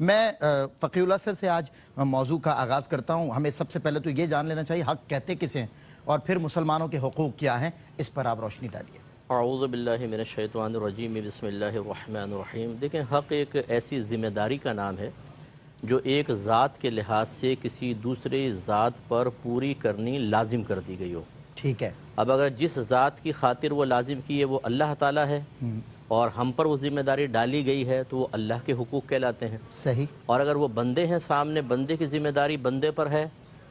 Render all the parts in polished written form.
میں فقیہ اللہ سر سے آج موضوع کا آغاز کرتا ہوں. ہمیں سب سے پہلے تو یہ جان لینا چاہیے حق کہتے کسے ہیں اور پھر مسلمانوں کے حقوق کیا ہیں, اس پر آپ روشنی ڈالیے. اعوذ باللہ من الشیطان الرجیم بسم اللہ الرحمن الرحیم. دیکھیں, حق ایک ایسی ذمہ داری کا نام ہے جو ایک ذات کے لحاظ سے کسی دوسرے ذات پر پوری کرنی لازم کر دی گئی ہو. ٹھیک ہے. اب اگر جس ذات کی خاطر وہ لازم کی ہے وہ اللہ تعالیٰ ہے اور ہم پر وہ ذمہ داری ڈالی گئی ہے تو وہ اللہ کے حقوق کہلاتے ہیں. صحیح. اور اگر وہ بندے ہیں سامنے, بندے کی ذمہ داری بندے پر ہے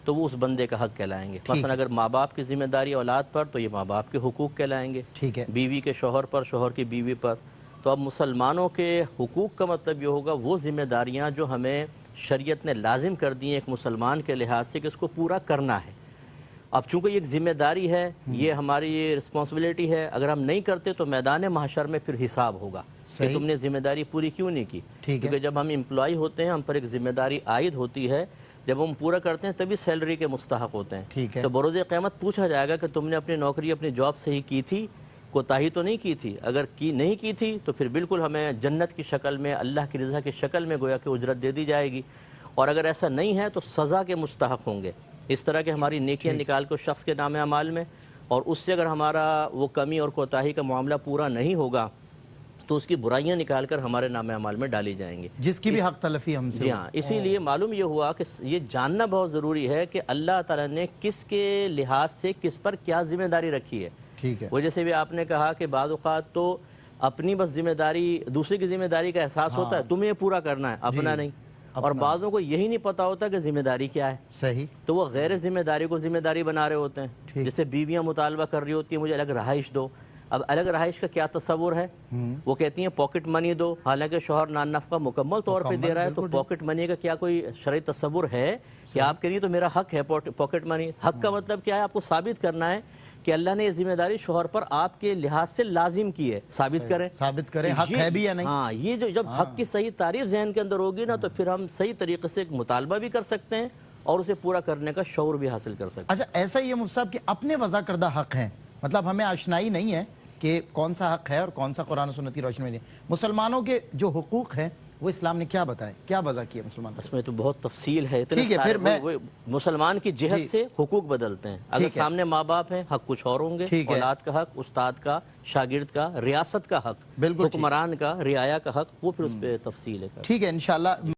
تو وہ اس بندے کا حق کہلائیں گے. مثلا اگر ماں باپ کی ذمہ داری اولاد پر تو یہ ماں باپ کے حقوق کہلائیں گے. ٹھیک ہے. بیوی کے شوہر پر, شوہر کی بیوی پر. تو اب مسلمانوں کے حقوق کا مطلب یہ ہوگا وہ ذمہ داریاں جو ہمیں شریعت نے لازم کر دی ہیں ایک مسلمان کے لحاظ سے کہ اس کو پورا کرنا ہے. اب چونکہ یہ ایک ذمہ داری ہے, یہ ہماری رسپانسبلٹی ہے, اگر ہم نہیں کرتے تو میدان محشر میں پھر حساب ہوگا کہ تم نے ذمہ داری پوری کیوں نہیں کی. کیونکہ جب ہم امپلائی ہوتے ہیں ہم پر ایک ذمہ داری عائد ہوتی ہے, جب ہم پورا کرتے ہیں تبھی سیلری کے مستحق ہوتے ہیں. تو بروز قیامت پوچھا جائے گا کہ تم نے اپنی نوکری اپنی جاب صحیح کی تھی, کوتاہی تو نہیں کی تھی. اگر نہیں کی تھی تو پھر بالکل ہمیں جنت کی شکل میں, اللہ کی رضا کی شکل میں گویا کہ اجرت دے دی جائے گی. اور اگر ایسا نہیں ہے تو سزا کے مستحق ہوں گے. اس طرح کے ہماری نیکیاں نکال کے شخص کے نام اعمال میں, اور اس سے اگر ہمارا وہ کمی اور کوتاہی کا معاملہ پورا نہیں ہوگا تو اس کی برائیاں نکال کر ہمارے نام اعمال میں ڈالی جائیں گی, جس کی بھی حق تلفی ہم سے. جی ہاں, اسی لیے معلوم یہ ہوا کہ یہ جاننا بہت ضروری ہے کہ اللہ تعالیٰ نے کس کے لحاظ سے کس پر کیا ذمہ داری رکھی ہے. ٹھیک ہے. وہ جیسے بھی آپ نے کہا کہ بعض اوقات تو اپنی بس ذمہ داری, دوسرے کی ذمہ داری کا احساس ہوتا ہے, تمہیں پورا کرنا ہے, اپنا نہیں. اور بعضوں کو یہی نہیں پتا ہوتا کہ ذمہ داری کیا ہے. صحیح. تو وہ غیر ذمہ داری کو ذمہ داری بنا رہے ہوتے ہیں. جیسے بیویاں مطالبہ کر رہی ہوتی ہیں مجھے الگ رہائش دو. اب الگ رہائش کا کیا تصور ہے, وہ کہتی ہیں پاکٹ منی دو, حالانکہ شوہر نان نفقہ مکمل طور پہ دے رہا ہے. تو پاکٹ منی کا کیا کوئی شرعی تصور ہے کہ آپ کہہ رہی ہیں تو میرا حق ہے پاکٹ منی. حق کا مطلب کیا ہے, آپ کو ثابت کرنا ہے کہ اللہ نے یہ ذمہ داری شوہر پر آپ کے لحاظ سے لازم کی ہے. ثابت کریں حق ہے بھی یا نہیں. ہاں, یہ جو جب حق کی صحیح تعریف ذہن کے اندر ہوگی نا تو پھر ہم صحیح طریقے سے ایک مطالبہ بھی کر سکتے ہیں اور اسے پورا کرنے کا شعور بھی حاصل کر سکتے ہیں. اچھا, ایسا ہی ہے مفتی صاحب کہ اپنے وضع کردہ حق ہیں, مطلب ہمیں آشنائی نہیں ہے کہ کون سا حق ہے اور کون سا قرآن و سنت کی روشنی میں. مسلمانوں کے جو حقوق ہیں وہ اسلام نے کیا بتائے, کیا وضع کیا مسلمان؟ اس میں تو بہت تفصیل ہے. ٹھیک ہے, پھر میں مسلمان کی جہت سے حقوق بدلتے ہیں. اگر سامنے ماں باپ ہیں حق کچھ اور ہوں گے, اولاد کا حق, استاد کا, شاگرد کا, ریاست کا حق, حکمران کا, رعایا کا حق, وہ پھر اس پہ تفصیل ہے. ٹھیک ہے, انشاءاللہ.